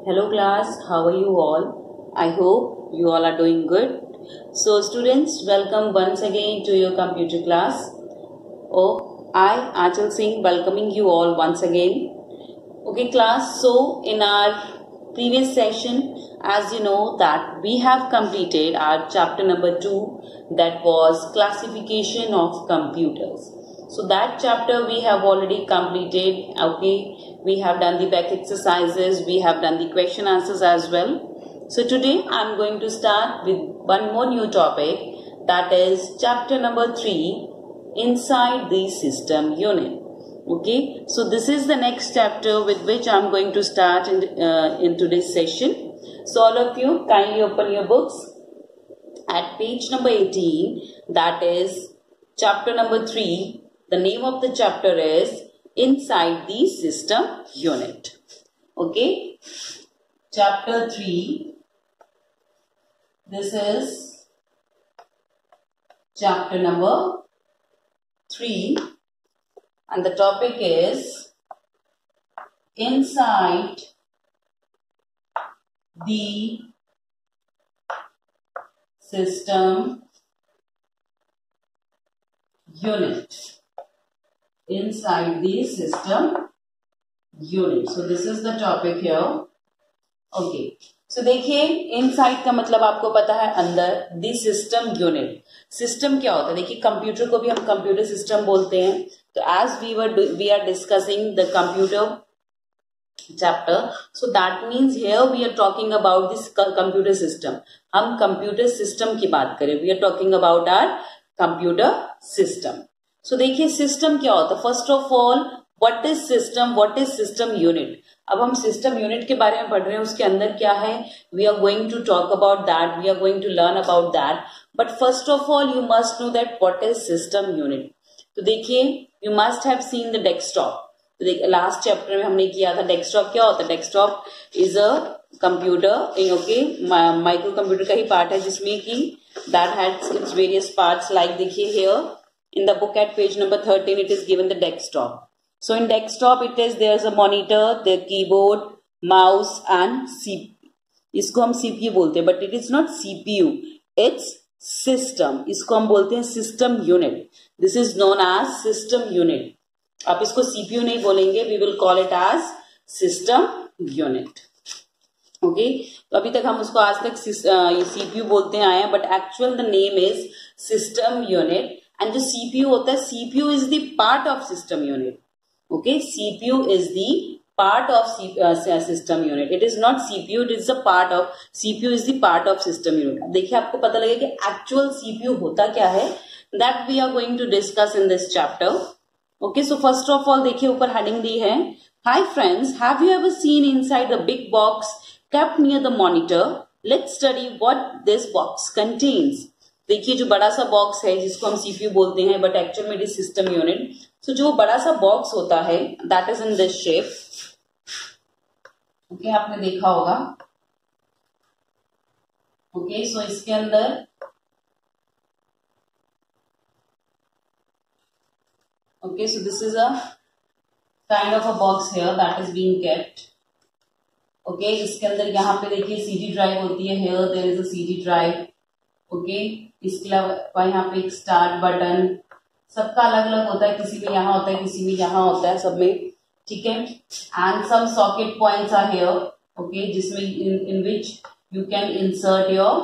Hello class, how are you all? I hope you all are doing good. So students, welcome once again to your computer class. I, Achal Singh, welcoming you all once again. Okay class, so in our previous session, as you know that we have completed our chapter number 2, that was classification of computers. So that chapter we have already completed. Okay, we have done the back exercises, we have done the question answers as well. So today I am going to start with one more new topic, that is chapter number 3, inside the system unit. Okay, so this is the next chapter with which I am going to start in today's session. So all of you kindly open your books at page number 18, that is chapter number 3. The name of the chapter is Inside the System Unit. Okay, chapter 3. This is chapter number 3 and the topic is Inside the System Unit. Inside the system unit. So this is the topic here. Okay. So देखिए inside का मतलब आपको पता है अंदर, the system unit. System क्या होता है? देखिए कंप्यूटर को भी हम कंप्यूटर सिस्टम बोलते हैं. तो as we are discussing the computer chapter, so that means here we are talking about this computer system. हम कंप्यूटर सिस्टम की बात करें. We are talking about our computer system. So देखिए सिस्टम क्या होता है. First of all what is system, what is system unit. अब हम सिस्टम यूनिट के बारे में पढ़ रहे हैं, उसके अंदर क्या है, we are going to talk about that, we are going to learn about that. But first of all you must know that what is system unit. तो देखिए you must have seen the desktop. तो देखिए last chapter में हमने किया था desktop क्या होता है. Desktop is a computer, okay, micro computer का ही पार्ट है जिसमें कि that has its various parts. Like देखिए here in the book at page number 13 it is given the desktop. So in desktop there's a monitor, the keyboard, mouse and CPU. इसको हम CPU बोलते हैं, but it is not CPU, it's system. इसको हम बोलते हैं system unit. This is known as system unit. आप इसको CPU नहीं बोलेंगे, we will call it as system unit. Okay, तो अभी तक हम उसको आज तक CPU बोलते आए हैं, but actual the name is system unit. And जो CPU होता है, CPU is the part of system unit. Okay, CPU is the part of system unit. It is not CPU, it is a part of, CPU is the part of system unit. अब देखिए आपको पता लगे कि actual CPU होता क्या है, that we are going to discuss in this chapter. Okay, so first of all देखिए ऊपर heading दी है, Hi friends, have you ever seen inside the big box kept near the monitor? Let's study what this box contains. देखिए जो बड़ा सा box है जिसको हम सीपीयू बोलते हैं, बट एक्चुअल में it is system unit. So जो बड़ा सा बॉक्स होता है that is in this shape. Okay, आपने देखा होगा. ओके, सो इसके अंदर okay, so this is a kind of a box here that is being kept. Okay, इसके अंदर यहाँ पे देखिए सीडी ड्राइव होती है. Here there is a CD drive. Okay, इसके अलावा यहाँ पे एक स्टार्ट बटन, सबका अलग अलग होता है, किसी में यहाँ होता है, किसी में यहाँ होता है, सब में. ठीक है, and some socket points are here. Okay, जिसमें in which you can insert your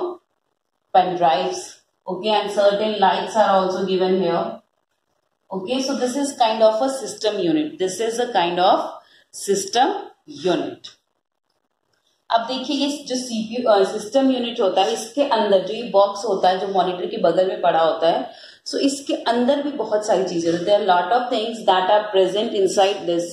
pen drives. Okay, and certain lights are also given here. Okay, so this is kind of a system unit. This is a kind of system unit. अब देखिए ये जो CPU system unit होता है, इसके अंदर जो ये बॉक्स होता है जो मॉनिटर के बगल में पड़ा होता है, सो इसके अंदर भी बहुत सारी चीजें होती है. Lot of things that are present inside this.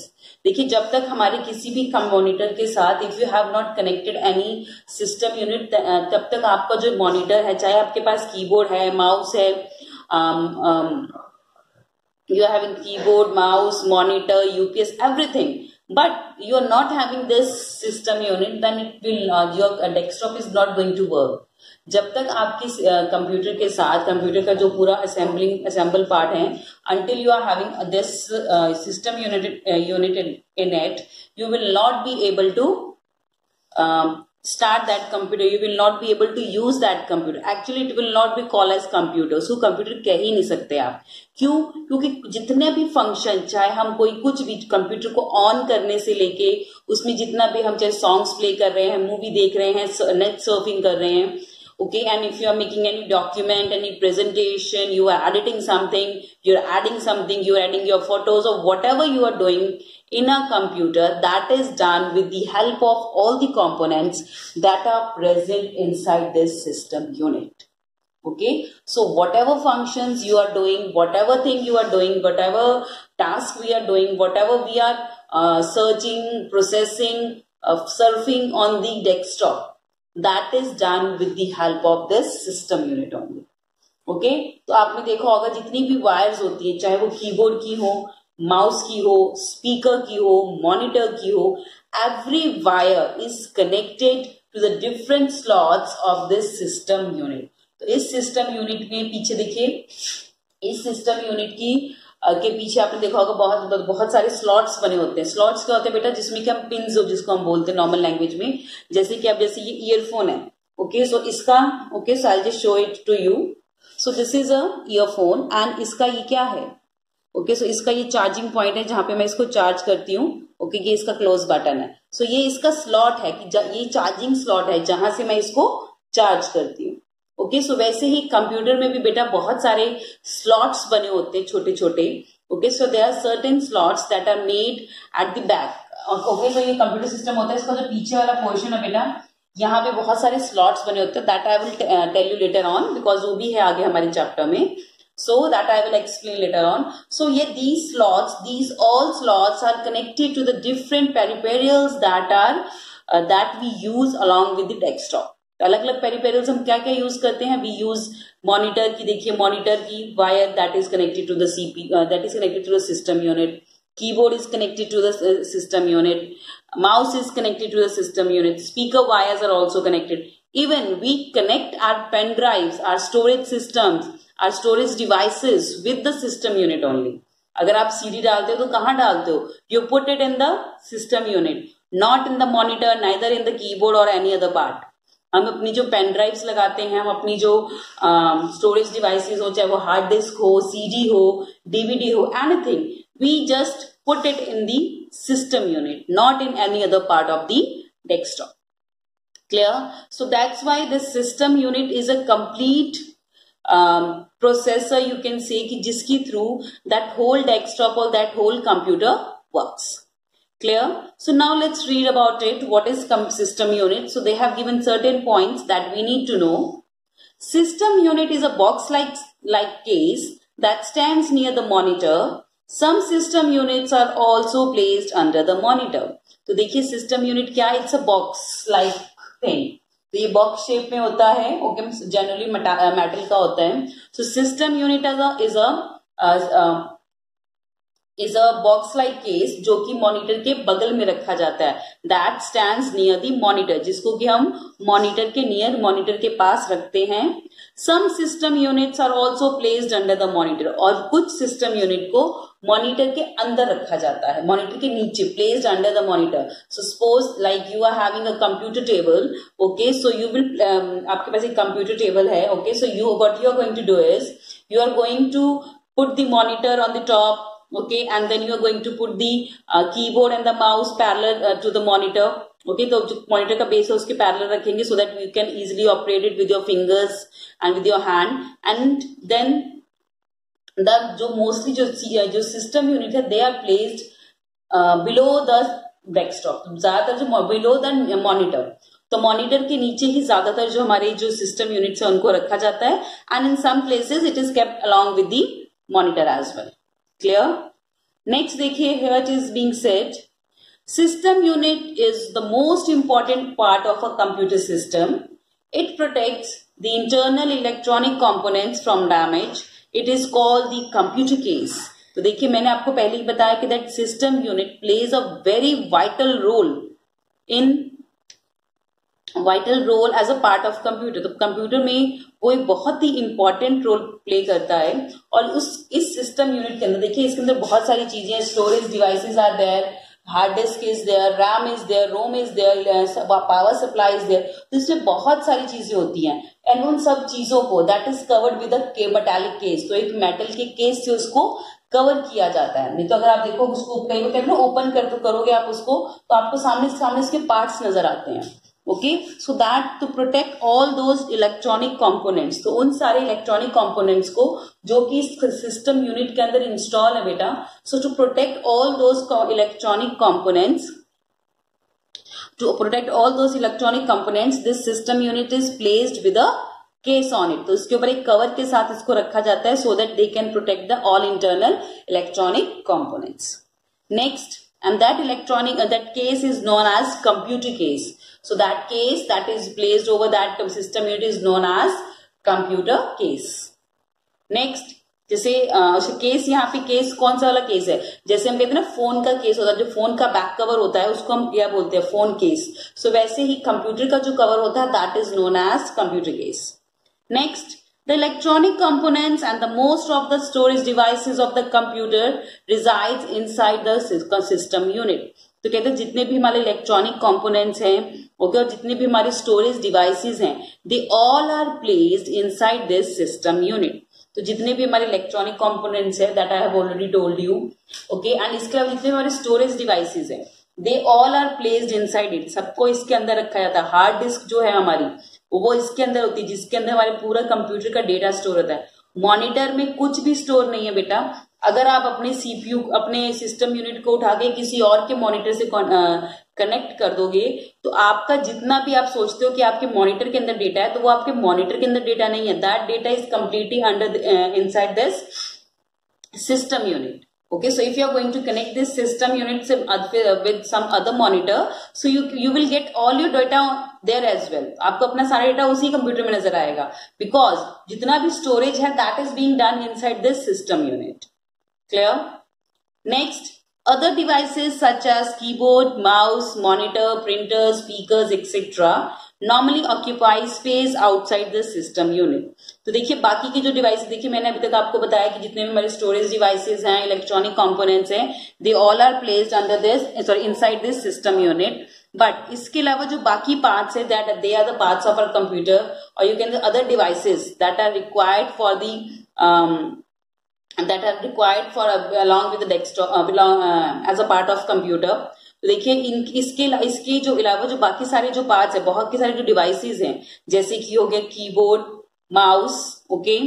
देखिए जब तक हमारे किसी भी मॉनिटर के साथ if you have not connected any system unit, तब तक आपका जो मॉनिटर है, चाहे आपके पास कीबोर्ड है, माउस है, you are having keyboard, mouse, monitor, UPS, everything, but you are not having this system unit, then it will your desktop is not going to work. जब तक आपकी कंप्यूटर के साथ कंप्यूटर का जो पूरा असेंबल पार्ट है, until you are having this system unit in it, you will not be able to start that computer, you will not be able to use that computer. Actually it will not be called as computer. So computer कह ही नहीं सकते आप. क्यों? क्योंकि जितने भी function, चाहे हम कोई कुछ भी कंप्यूटर को ऑन करने से लेके उसमें जितना भी हम चाहे सॉन्ग्स प्ले कर रहे हैं, मूवी देख रहे हैं, नेट सर्फिंग कर रहे हैं, okay, and if you are making any document, any presentation, you are editing something, you are adding something, you are adding your photos or whatever you are doing in a computer, that is done with the help of all the components that are present inside this system unit. Okay, so whatever functions you are doing, whatever thing you are doing, whatever task we are doing, whatever we are searching, processing, surfing on the desktop, that is done with the help of this system unit only. Okay, तो आपने देखा होगा जितनी भी wires होती है, चाहे वो कीबोर्ड की हो, माउस की हो, स्पीकर की हो, मॉनिटर की हो, every wire is connected to the different slots of this system unit. तो इस सिस्टम यूनिट में पीछे देखिए, इस सिस्टम यूनिट की के पीछे आपने देखा होगा बहुत सारे स्लॉट्स बने होते हैं. स्लॉट्स क्या होते हैं बेटा? जिसमें कि हम पिन्स, जिसको हम बोलते हैं नॉर्मल लैंग्वेज में, जैसे कि अब जैसे ये ईयरफोन है. ओके, सो इसका, okay, so I just show it to you. So this is a earphone and इसका ये क्या है? ओके, सो इसका ये चार्जिंग पॉइंट है जहां पे मैं इसको चार्ज करती हूँ. ओके, ये इसका क्लोज बटन है. सो ये इसका स्लॉट है कि ये चार्जिंग स्लॉट है जहां से मैं इसको चार्ज करती हूँ. ओके, सो वैसे ही कंप्यूटर में भी बेटा बहुत सारे स्लॉट्स बने होते हैं छोटे छोटे. Okay, so there are certain slots that are made at the back. Okay, so ये कंप्यूटर सिस्टम होता है, इसका जो पीछे वाला पोर्शन है बेटा, यहाँ पे बहुत सारे स्लॉट्स बने होते हैं. That I will tell you later on, because वो भी है आगे हमारे चैप्टर में. So that I will explain later on. So yeah, these all slots are connected to the different peripherals that we use along with the desktop. अलग अलग peripherals हम क्या क्या यूज करते हैं? वी यूज मॉनिटर की, देखिए मॉनिटर की wire that is connected to the that is connected to the system unit. Keyboard is connected to the system unit. Mouse is connected to the system unit. Speaker wires are also connected. Even we connect our pen drives, our storage systems, our storage devices with the system unit only. अगर आप CD डालते हो तो कहाँ डालते हो? You put it in the system unit, not in the monitor, neither in the keyboard or any other part. हम अपनी जो पेन ड्राइव्स लगाते हैं, हम अपनी जो स्टोरेज डिवाइसेस हो, चाहे वो हार्ड डिस्क हो, CD हो, DVD हो, anything, we just put it in the system unit, not in any other part of the desktop. Clear? So that's why this system unit is a complete processor, you can say, कि जिसकी through that whole desktop or that whole computer works. Clear? So now let's read about it. What is system unit? So they have given certain points that we need to know. System unit is a box-like case that stands near the monitor. Some system units are also placed under the monitor. तो देखिए system unit क्या है? It's a box like thing. तो ये box shape में होता है. Okay, generally metal का होता है. So system unit is a box like case जो कि मॉनिटर के बगल में रखा जाता है. That stands near the monitor, जिसको कि हम मॉनिटर के नियर, मॉनिटर के पास रखते हैं. Some system units are also placed under the monitor. और कुछ सिस्टम यूनिट को मॉनिटर के अंदर रखा जाता है, मॉनिटर के नीचे, placed under the monitor. So suppose like you are having a computer table. Okay, so you will, आपके पास एक कंप्यूटर टेबल है. Okay, so you what you are going to do is you are going to put the monitor on the top. Okay, and then you are going to put the keyboard and the mouse parallel to the monitor. Okay, तो जो monitor का base है उसके parallel रखेंगे so that you can easily operate it with your fingers and with your hand. And then the जो mostly जो system unit है, they are placed below the desktop. ज्यादातर जो below the monitor, तो monitor के नीचे ही ज्यादातर जो हमारे जो सिस्टम यूनिट्स है उनको रखा जाता है. And in some places it is kept along with the monitor as well. Clear? Next देखिए, here it is being said, system unit is the most important part of a computer system. It protects the internal electronic components from damage. It is called the computer case. तो देखिए मैंने आपको पहले ही बताया कि that system unit plays a very vital role as a part of computer. तो computer में वो एक बहुत ही इंपॉर्टेंट रोल प्ले करता है. और इस सिस्टम यूनिट के अंदर देखिए, इसके अंदर बहुत सारी चीजें, storage devices are there, hard disk is there, RAM is there, ROM is there, power supply is there. तो इसमें बहुत सारी चीजें होती हैं एंड उन सब चीजों को that is covered with a metallic case, तो एक मेटल के केस से उसको कवर किया जाता है। नहीं तो अगर आप देखो उसको कई बार कहते हैं ओपन कर तो करोगे आप उसको तो आपको सामने इसके पार्ट्स नजर आते हैं। Okay, so that to protect all those electronic components, तो उन सारे इलेक्ट्रॉनिक कंपोनेंट्स को जो कि सिस्टम यूनिट के अंदर इंस्टॉल है बेटा, so to protect all those electronic components, to protect all those electronic components, this system unit is placed with a case on it, तो इसके ऊपर एक कवर के साथ इसको रखा जाता है so that they can protect the all internal electronic components. Next, and that case is known as computer case. So that case that is placed over that system unit is known as computer case. Next, जैसे case, यहाँ पे case कौन सा वाला case है, जैसे हम कहते हैं ना फोन का केस होता है, जो फोन का बैक कवर होता है उसको हम क्या बोलते हैं, फोन केस। सो वैसे ही कंप्यूटर का जो कवर होता है that is known as computer case. Next, the electronic components and the most of the storage devices of the computer resides inside the system unit. तो कहते हैं जितने भी हमारे इलेक्ट्रॉनिक कंपोनेंट्स हैं, ओके, और जितने भी हमारे स्टोरेज डिवाइसेस हैं, they all are placed inside this system unit. तो जितने भी हमारे इलेक्ट्रॉनिक कंपोनेंट्स है that I have already told you, okay, and इसके अलावा जितने हमारे स्टोरेज डिवाइसेस हैं they all are placed inside it, सबको इसके अंदर रखा जाता है। हार्ड डिस्क जो है हमारी वो इसके अंदर होती है जिसके अंदर हमारे पूरा कंप्यूटर का डेटा स्टोर होता है। मॉनिटर में कुछ भी स्टोर नहीं है बेटा। अगर आप अपने सीपीयू, अपने सिस्टम यूनिट को उठा के किसी और के मॉनिटर से कनेक्ट कर दोगे तो आपका जितना भी आप सोचते हो कि आपके मॉनिटर के अंदर डेटा है, तो वो आपके मॉनिटर के अंदर डेटा नहीं है। That data is completely under inside this system unit. Okay, so if you are going to connect this system unit with some other monitor, so you will get all your data there as well. आपको अपना सारा data उसी computer में नजर आएगा because जितना भी storage है that is being done inside this system unit. Clear? Next, other devices such as keyboard, mouse, monitor, printer, speakers, etc. normally occupy space outside the system unit. तो देखिए बाकी की जो डिवाइस, देखिए मैंने अभी तक आपको बताया कि जितने भी हमारे स्टोरेज डिवाइसेस हैं, इलेक्ट्रॉनिक कंपोनेंट्स हैं, they all are placed under this inside this system unit. But इसके अलावा जो बाकी पार्ट्स है that they are the parts of our computer और you can other devices that are required for the that are required for along with the desktop as a part of computer. तो देखिए इसके जो अलावा जो बाकी सारे जो पार्ट्स है, बहुत के सारे जो डिवाइसेस हैं, जैसे कि हो गया keyboard, mouse, okay,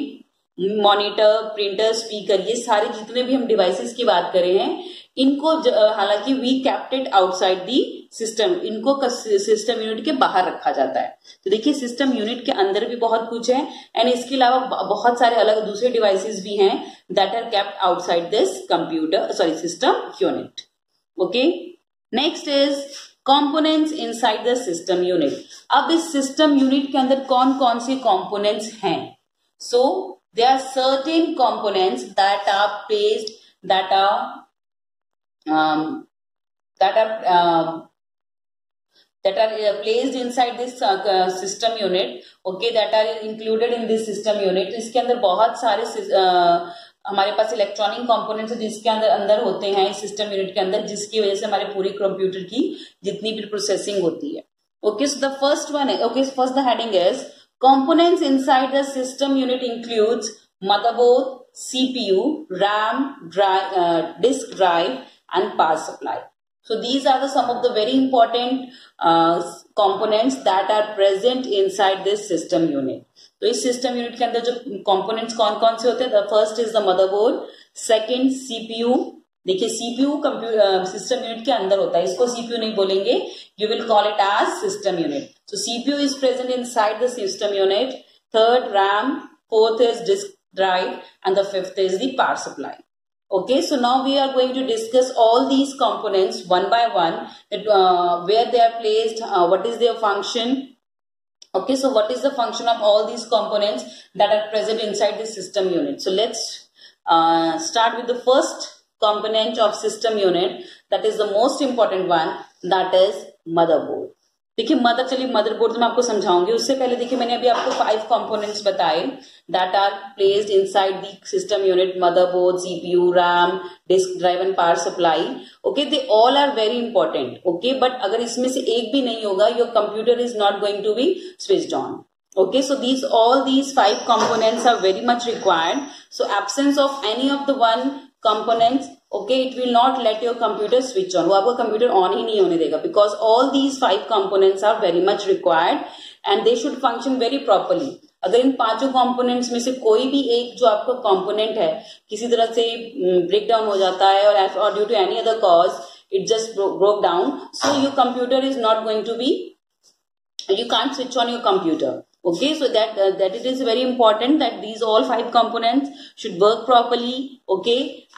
monitor, printer, speaker, ये सारे जितने भी हम डिवाइसेस की बात कर रहे हैं इनको हालांकि we kept it outside the system, इनको सिस्टम यूनिट के बाहर रखा जाता है। तो देखिए सिस्टम यूनिट के अंदर भी बहुत कुछ है एंड इसके अलावा बहुत सारे अलग दूसरे डिवाइसेस भी हैं that are kept outside this system unit. Okay, next is components inside the system unit. अब इस सिस्टम यूनिट के अंदर कौन कौन से कंपोनेंट्स हैं? So there are certain components that are placed that are placed inside this system unit, okay, that are included in this system unit. तो इसके अंदर बहुत सारे हमारे पास इलेक्ट्रॉनिक कंपोनेंट्स है जिसके अंदर होते हैं इस सिस्टम यूनिट के अंदर, जिसकी वजह से हमारे पूरे कंप्यूटर की जितनी भी प्रोसेसिंग होती है। Okay, so the first one है, okay, first the heading is components inside the system unit includes motherboard, CPU, RAM, disk drive and power supply. So these are some of the very important components that are present inside this system unit. तो इस system unit के अंदर जो components कौन कौन से होते हैं? The first is the motherboard, second CPU. देखिए CPU system unit के अंदर होता है, इसको CPU नहीं बोलेंगे, you will call it as system unit. So CPU is present inside the system unit. Third, RAM. Fourth is disk drive and the fifth is the power supply. Okay, so now we are going to discuss all these components one by one, that where they are placed, what is their function. Okay, so what is the function of all these components that are present inside the system unit? So let's start with the first component of system unit, that is the most important one, that is motherboard. देखिए चलिए motherboard में आपको समझाऊंगी, उससे पहले देखिए मैंने अभी आपको 5 कंपोनेंट्स बताए that are placed inside the system unit, motherboard, CPU, RAM, disk drive and power supply. Okay, they all are very important. Okay, but अगर इसमें से एक भी नहीं होगा, your computer is not going to be switched on. Okay, so all these 5 components are very much required. So absence of any of the one components, okay, it will not let your computer switch on. वो आपका computer on ही नहीं होने देगा, because all these 5 components are very much required and they should function very properly. अगर इन 5 components में से कोई भी एक जो आपका कंपोनेंट है किसी तरह से ब्रेक डाउन हो जाता है और due to any other cause it just broke down, so your computer is not going to be, you can't switch on your computer. Okay, so that it is very important that these all 5 components should work properly. Okay,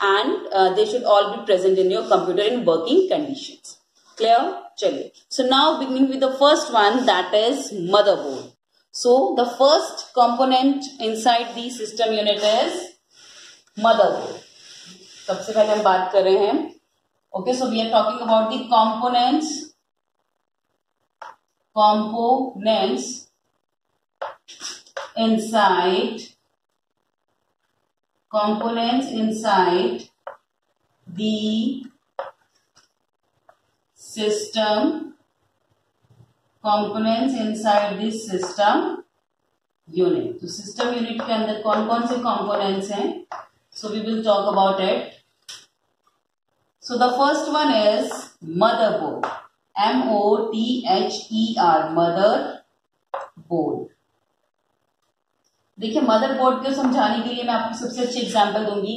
and they should all be present in your computer in working conditions. Clear? Chaliye. So now beginning with the first one, that is motherboard. So the first component inside the system unit is motherboard. सबसे पहले हम बात कर रहे हैं. Okay, so we are talking about the components inside the system, components inside this system unit. तो system unit के अंदर कौन कौन से components हैं, so we will talk about it. So the first one is motherboard. MOTHER, motherboard. देखिए motherboard को समझाने के लिए मैं आपको सबसे अच्छी एग्जांपल दूंगी.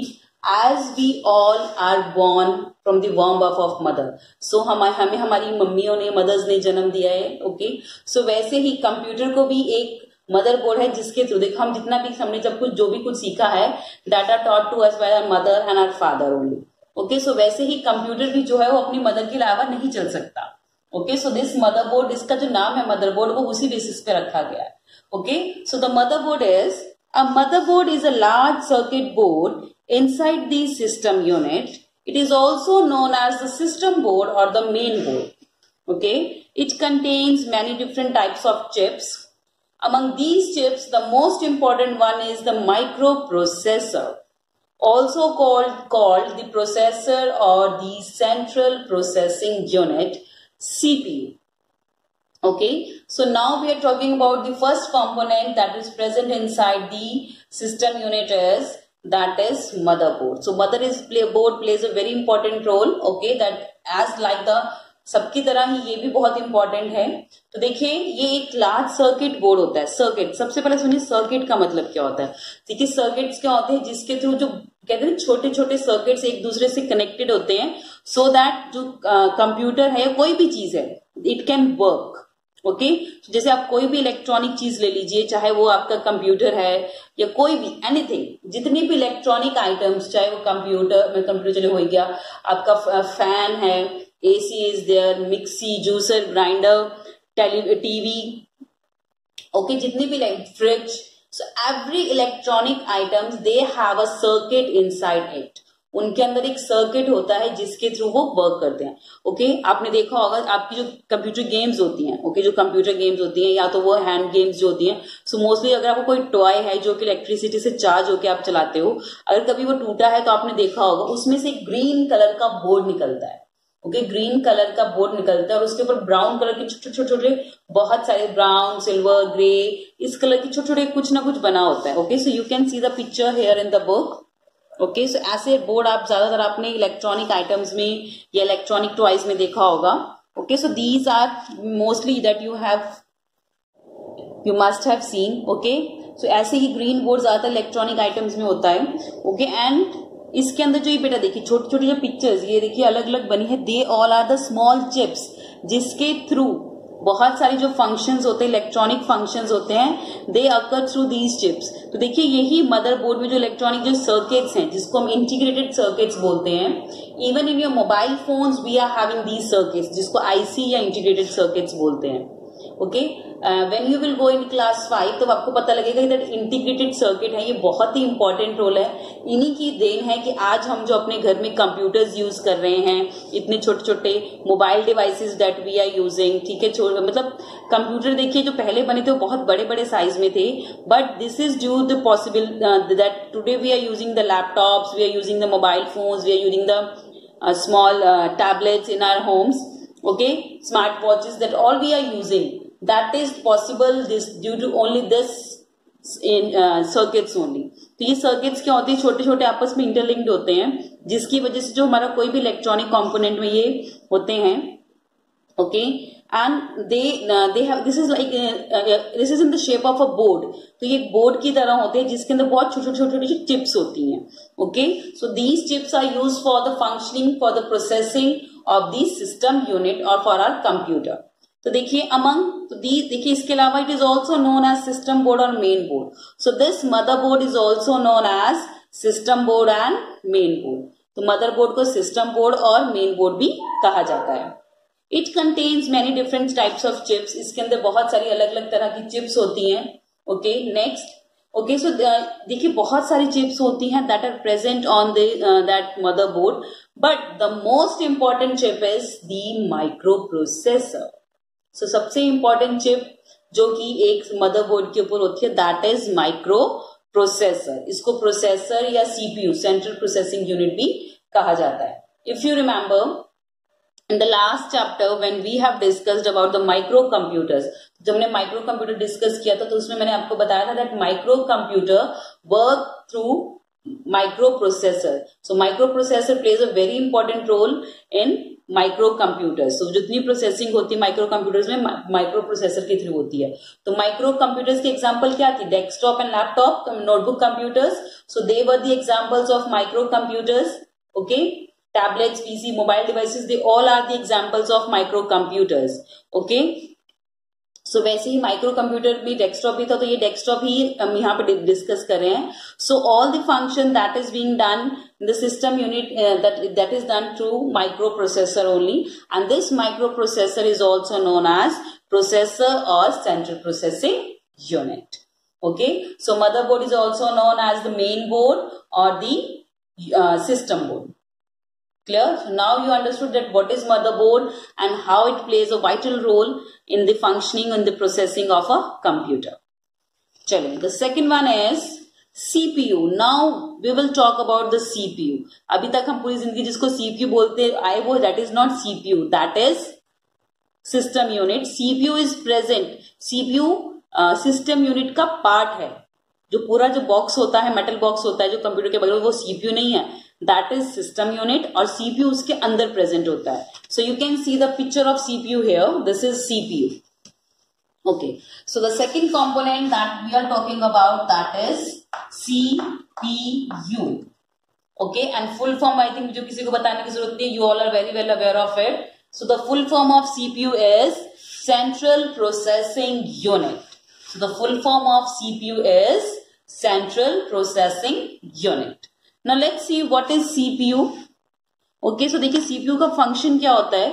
As we all are born from the वॉर्म बर्थ ऑफ मदर, सो हमें हमारी मम्मियों ने, मदर्स ने जन्म दिया है. ओके, सो वैसे ही कंप्यूटर को भी एक मदरबोर्ड है जिसके थ्रू देखो हम जितना भी हमने जब कुछ जो भी कुछ सीखा है that are taught to us by our mother and our father only. Okay, so वैसे ही कंप्यूटर भी जो है वो अपनी मदर के अलावा नहीं चल सकता. ओके, सो दिस मदरबोर्ड, इसका जो नाम है मदरबोर्ड वो उसी बेसिस पे रखा गया है. Okay, so the motherboard is a large circuit board inside the system unit. It is also known as the system board or the main board. Okay, it contains many different types of chips. Among these chips, the most important one is the microprocessor, also called the processor or the central processing unit, CPU. Okay, so now we are talking about the first component that is present inside the system unit that is motherboard. So motherboard plays a very important role. Okay, that as like the सबकी तरह ही ये भी बहुत important है. तो देखिए ये एक लार्ज सर्किट बोर्ड होता है. सर्किट, सबसे पहले सुनिए सर्किट का मतलब क्या होता है. देखिए सर्किट्स क्या होते हैं जिसके थ्रू जो कहते हैं छोटे छोटे सर्किट्स एक दूसरे से कनेक्टेड होते हैं सो दैट जो कंप्यूटर है कोई भी चीज है इट कैन वर्क. ओके, जैसे आप कोई भी इलेक्ट्रॉनिक चीज ले लीजिए, चाहे वो आपका कंप्यूटर है या कोई भी एनीथिंग, जितनी भी इलेक्ट्रॉनिक आइटम्स, चाहे वो कंप्यूटर चले हो गया, आपका फैन है, AC is there, mixie, juicer, grinder, TV. Okay, जितनी भी fridge, so every electronic items they have a circuit inside it. उनके अंदर एक सर्किट होता है जिसके थ्रू वो वर्क करते हैं. ओके, आपने देखा होगा आपकी जो कंप्यूटर गेम्स होती हैं, ओके, जो कंप्यूटर गेम्स होती हैं या तो वो हैंड गेम्स जो होती हैं, सो मोस्टली अगर आपको कोई टॉय है जो कि इलेक्ट्रिसिटी से चार्ज होकर आप चलाते हो, अगर कभी वो टूटा है तो आपने देखा होगा उसमें से ग्रीन कलर का बोर्ड निकलता है. ओके, ग्रीन कलर का बोर्ड निकलता है और उसके ऊपर ब्राउन कलर के छोटे छोटे बहुत सारे ब्राउन, सिल्वर, ग्रे, इस कलर के छोटे छोटे कुछ ना कुछ बना होता है. Okay, so you can see the picture here in the book. Okay, so ऐसे बोर्ड आप ज्यादातर आपने इलेक्ट्रॉनिक आइटम्स में या इलेक्ट्रॉनिक टॉयज में देखा होगा. Okay, so these are mostly that you must have seen. Okay, so ऐसे ही ग्रीन बोर्ड ज्यादातर इलेक्ट्रॉनिक आइटम्स में होता है. ओके, एंड इसके अंदर जो ये बेटा देखिए छोटी छोटी जो पिक्चर्स ये देखिए अलग अलग बनी है, they all are the small chips जिसके थ्रू बहुत सारे जो फंक्शंस होते हैं, इलेक्ट्रॉनिक फंक्शंस होते हैं, दे अकर थ्रू दीज चिप्स. तो देखिए यही मदरबोर्ड में जो इलेक्ट्रॉनिक जो सर्किट्स हैं जिसको हम इंटीग्रेटेड सर्किट्स बोलते हैं, even in your mobile phones we are having these circuits जिसको आईसी या इंटीग्रेटेड सर्किट्स बोलते हैं. Okay, when you will go in class 5 तो आपको पता लगेगा दैट इंटीग्रेटेड सर्किट है, ये बहुत ही इंपॉर्टेंट रोल है। इन्हीं की देन है कि आज हम जो अपने घर में कंप्यूटर्स यूज कर रहे हैं, इतने छोटे छोटे mobile devices that we are using, ठीक है, मतलब कंप्यूटर देखिए जो पहले बने थे वो बहुत बड़े बड़े साइज में थे, but this is due the possible that today we are using the laptops, we are using the mobile phones, we are using the small tablets in our homes, okay, smart watches, that all we are using, that is possible this due to only this in circuits only। तो ये circuits क्या होती है, छोटे छोटे आपस में interlinked होते हैं, जिसकी वजह से जो हमारा कोई भी इलेक्ट्रॉनिक कंपोनेंट में ये होते हैं, okay, and they have this is like this is in the shape of a board. तो ये बोर्ड की तरह होते हैं जिसके अंदर बहुत छोटे छोटे छोटे चिप्स होती हैं, okay. So these chips are use for the functioning, for the processing of the system unit और फॉर आवर कंप्यूटर। तो देखिए अमंग, तो देखिए इसके अलावा it is also known as system board और main board. So this mother board is also known as system board and main board. तो mother board को सिस्टम बोर्ड और मेन बोर्ड भी कहा जाता है। It contains many different types of chips, इसके अंदर बहुत सारी अलग अलग तरह की चिप्स होती हैं, ओके। नेक्स्ट, ओके, सो देखिए बहुत सारी चिप्स होती हैं that are present on that mother board, but the most important chip is the micro processor. So सबसे इंपॉर्टेंट चिप जो कि एक मदरबोर्ड के ऊपर होती है दैट इज माइक्रो प्रोसेसर। इसको प्रोसेसर या सीपीयू, सेंट्रल प्रोसेसिंग यूनिट भी कहा जाता है। If you remember in the last chapter when we have discussed about the micro computers, जब हमने माइक्रो कंप्यूटर डिस्कस किया था तो उसमें मैंने आपको बताया था that micro computer work through micro processor. So micro processor plays a very important role in micro computers. So जितनी प्रोसेसिंग होती है माइक्रो कंप्यूटर्स में माइक्रो प्रोसेसर के थ्रू होती है। तो माइक्रो कंप्यूटर्स के एग्जांपल क्या थी, desktop and laptop, notebook computers. So they were the examples of micro computers, okay. Tablets, PC, mobile devices, they all are the examples of microcomputers, okay। So वैसे ही माइक्रो कंप्यूटर भी डेस्कटॉप भी था, तो ये desktop ही हम यहाँ पे discuss कर रहे हैं। So all the function that is being done in the system unit that is done through micro processor only, and this micro processor is also known as processor और central processing unit, okay. So motherboard is also known as the main board और the system board. Clear? So now you understood that what is motherboard and how it plays a vital role in the functioning and the processing of a computer. चलिए, the second one is CPU. Now we will talk about the CPU. अभी तक हम पूरी जिंदगी जिसको CPU बोलते आए वो that is not CPU, that is system unit. CPU is present. CPU system unit का part है। जो पूरा जो बॉक्स होता है, मेटल बॉक्स होता है जो कंप्यूटर के बगल में, वो CPU नहीं है, दैट इज सिस्टम यूनिट, और CPU उसके अंदर प्रेजेंट होता है। So you can see the picture of CPU here, this is CPU, okay. So the second component that we are talking about that is CPU, okay. And full form I think जो किसी को बताने की जरूरत नहीं, you all are very well aware of it. So the full form of CPU is central processing unit. So the full form of CPU is Central Processing Unit. Now let's see what is CPU. Okay, so देखिए CPU का function क्या होता है।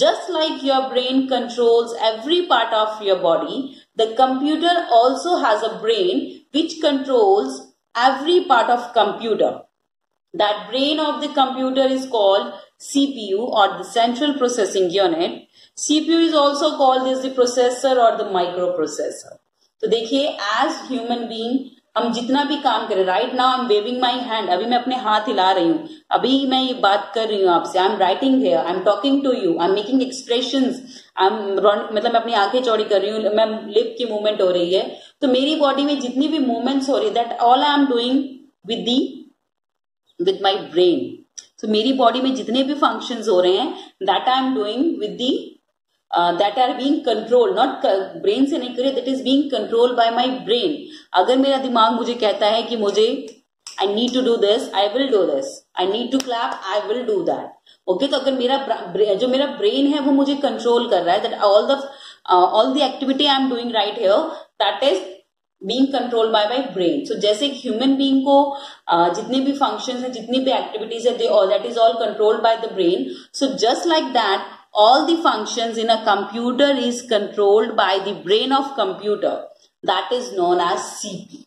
Just like your brain controls every part of your body, the computer also has a brain which controls every part of computer. That brain of the computer is called CPU or the Central Processing Unit. CPU is also called as the processor or the microprocessor. तो देखिए as human being हम जितना भी काम करें, right now I am waving my hand, अभी मैं अपने हाथ हिला रही हूँ, अभी मैं ये बात कर रही हूँ आपसे, I am writing here, I am talking to you, I am making expressions, I am मतलब मैं अपनी आंखें चौड़ी कर रही हूँ, मैं लिप की मूवमेंट हो रही है, तो मेरी बॉडी में जितनी भी मूवमेंट्स हो रही है that all I am doing with my brain. तो मेरी बॉडी में जितने भी फंक्शंस हो रहे हैं that I am doing with the that are being controlled, not brain से नहीं करे, that is being controlled by my brain. अगर मेरा दिमाग मुझे कहता है कि मुझे I need to do this, I will do this. I need to clap, I will do that. Okay, तो अगर मेरा जो मेरा ब्रेन है वो मुझे कंट्रोल कर रहा है, that all the activity I am doing right here, that is being controlled by my brain. So जैसे ह्यूमन बीइंग को जितने भी फंक्शंस हैं, जितनी भी एक्टिविटीज है, that is all controlled by the brain. So just like that all the functions in a computer is controlled by the brain of computer, that is known as CPU.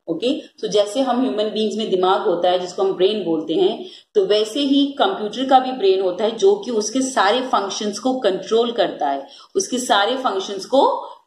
Okay तो जैसे हम human beings में दिमाग होता है जिसको हम brain बोलते हैं, तो वैसे ही कंप्यूटर का भी ब्रेन होता है जो कि उसके सारे फंक्शंस को कंट्रोल करता है, उसके सारे फंक्शंस को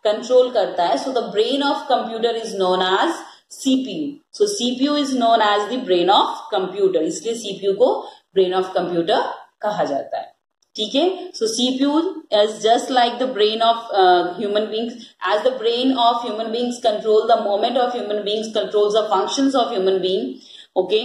कंट्रोल करता है. So the brain of computer is known as CPU. So CPU is known as the brain of computer, इसलिए सीपीयू को ब्रेन ऑफ कंप्यूटर कहा जाता है. ठीक है. So CPU is just like the brain of human beings. As the brain of human beings control the moment of human beings controls the functions of human being. Okay,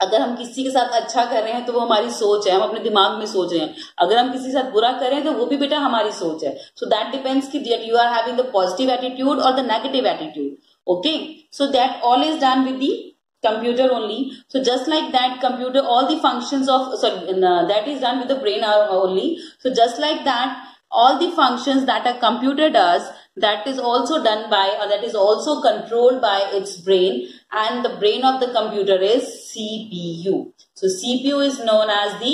अगर हम किसी के साथ अच्छा कर रहे हैं तो वो हमारी सोच है, हम अपने दिमाग में सोच रहे हैं. अगर हम किसी के साथ बुरा कर रहे हैं तो वो भी बेटा हमारी सोच है. सो दैट डिपेंड्स कि you are having the positive attitude और the negative attitude. Okay, so that all is done with the computer only. So just like that computer, all the functions of that is done with the brain only. So just like that, all the functions that a computer does, that is also done by, or that is also controlled by its brain, and the brain of the computer is CPU. So CPU is known as the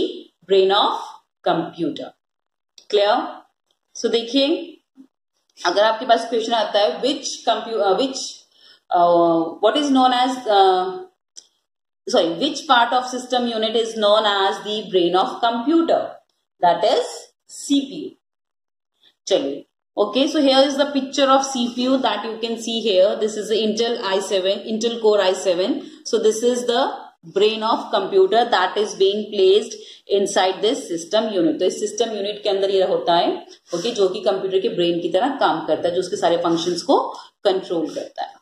brain of computer. Clear? So देखिए, अगर आपके पास question आता है what is known as which part of system unit is known as the brain of computer, that is CPU. चलिए, okay, so here is the picture of CPU that you can see here. This is the Intel Core i7. So this is the brain of computer that is being placed inside this system unit. तो इस system unit के अंदर ये होता है, okay, जो कि computer के ब्रेन की तरह काम करता है, जो उसके सारे फंक्शंस को कंट्रोल करता है.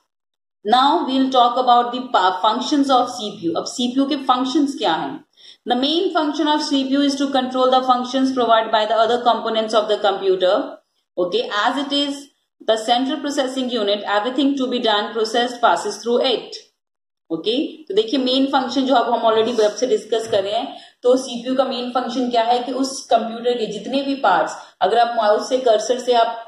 Now we'll talk about the functions of CPU. अब CPU के functions क्या हैं? The main function of CPU is to control the functions provided by the other components of the computer. Okay, as it is the central processing unit, everything to be done processed passes through it. Okay, तो देखिए main function जो अब हम already web से discuss कर रहे हैं, तो सीपीयू का मेन फंक्शन क्या है कि उस कंप्यूटर के जितने भी पार्ट्स, अगर आप माउस से कर्सर से आप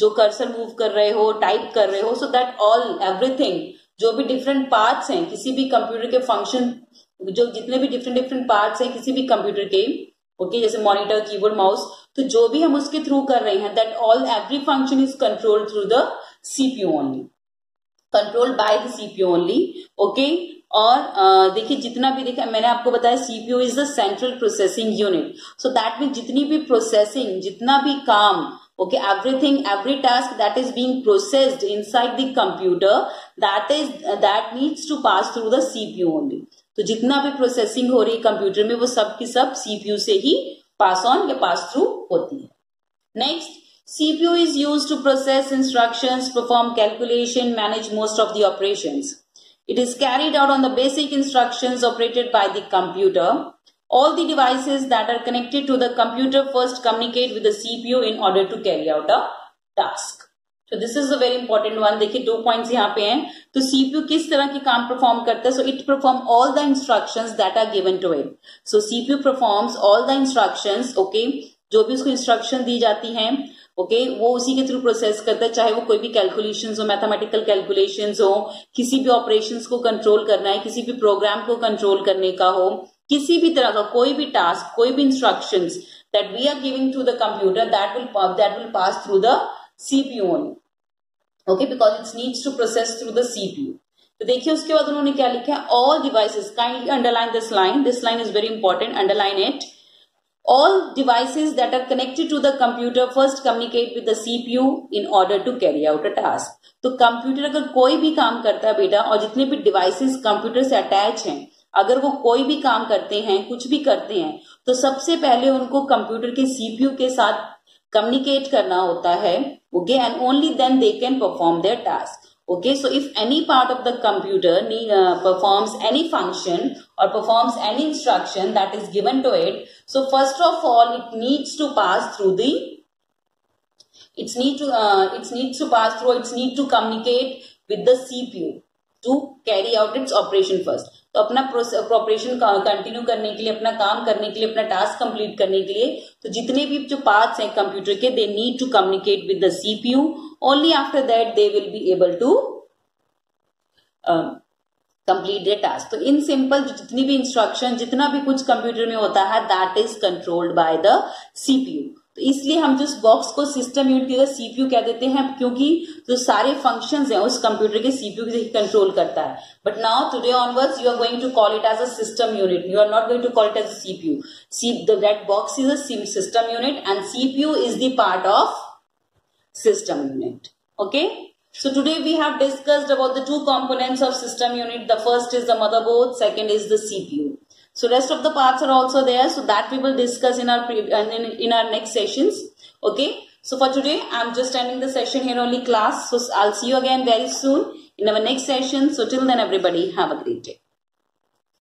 जो कर्सर मूव कर रहे हो, टाइप कर रहे हो, सो दैट ऑल एवरीथिंग, जो भी डिफरेंट पार्ट्स हैं किसी भी कंप्यूटर के फंक्शन, जो जितने भी डिफरेंट पार्ट्स हैं किसी भी कंप्यूटर के, ओके, जैसे मॉनिटर, कीबोर्ड, माउस, तो जो भी हम उसके थ्रू कर रहे हैं, that all every function is controlled through the CPU only, controlled by the CPU only. Okay, और देखिए जितना भी देखा मैंने आपको बताया, CPU is the central processing unit. So that mean जितनी भी प्रोसेसिंग, जितना भी काम, okay, every task that is being processed inside the computer, that needs to pass through the CPU only. तो जितना भी प्रोसेसिंग हो रही कंप्यूटर में वो सब की सब सीपीयू से ही पास ऑन या पास थ्रू होती है. Next, CPU is used to process instructions, perform calculation, manage most of the operations. It is carried out on the basic instructions operated by the computer. All the devices that are connected to the computer first communicate with the CPU in order to carry out a task. So this is a very important one. देखिए 2 points यहाँ पे हैं. तो CPU किस तरह की काम perform करता है? So it performs all the instructions that are given to it. So CPU performs all the instructions, okay, जो भी उसको इंस्ट्रक्शन दी जाती हैं, ओके, वो उसी के थ्रू प्रोसेस करता है, चाहे वो कोई भी कैलकुलेशंस हो, मैथमेटिकल कैलकुलेशंस हो, किसी भी ऑपरेशंस को कंट्रोल करना है, किसी भी प्रोग्राम को कंट्रोल करने का हो, किसी भी तरह का कोई भी टास्क, कोई भी instructions that we are giving to the computer, that will pass through the CPU only. Okay, because it's needs to process through the CPU. तो देखिए उसके बाद उन्होंने क्या लिखा है, all devices, kindly underline this line is very important, underline it. All devices that are connected to the computer first communicate with the CPU in order to carry out a task. तो computer अगर कोई भी काम करता है बेटा, और जितने भी डिवाइसेस कंप्यूटर से अटैच हैं, अगर वो कोई भी काम करते हैं, कुछ भी करते हैं, तो सबसे पहले उनको कंप्यूटर के सीपीयू के साथ कम्युनिकेट करना होता है. Okay, and only then they can perform their task. Okay, so if any part of the computer performs any function or performs any instruction that is given to it, so first of all it needs to pass through it needs to communicate with the CPU to carry out its operation first. तो अपना operation continue करने के लिए, अपना काम करने के लिए, अपना टास्क कंप्लीट करने के लिए, तो जितने भी जो पार्ट्स हैं कंप्यूटर के, they need to communicate with the CPU. Only after that they will be able to complete the task. तो इन सिंपल जितनी भी इंस्ट्रक्शन, जितना भी कुछ कंप्यूटर में होता है, that is controlled by the CPU. तो इसलिए हम जिस बॉक्स को सिस्टम यूनिट की जगह सीपीयू कह देते हैं, क्योंकि जो सारे फंक्शंस हैं उस कंप्यूटर के सीपीयू से कंट्रोल करता है। But now today onwards you are going to call it as a system unit, you are not going to call it as a CPU. That box is a system unit and CPU is the part of system unit. Okay, so today we have discussed about the two components of system unit. The first is the motherboard, second is the CPU. So rest of the parts are also there, so that we will discuss in our next sessions. Okay, so for today I'm just ending the session here only, class. So I'll see you again very soon in our next session. So till then everybody have a great day.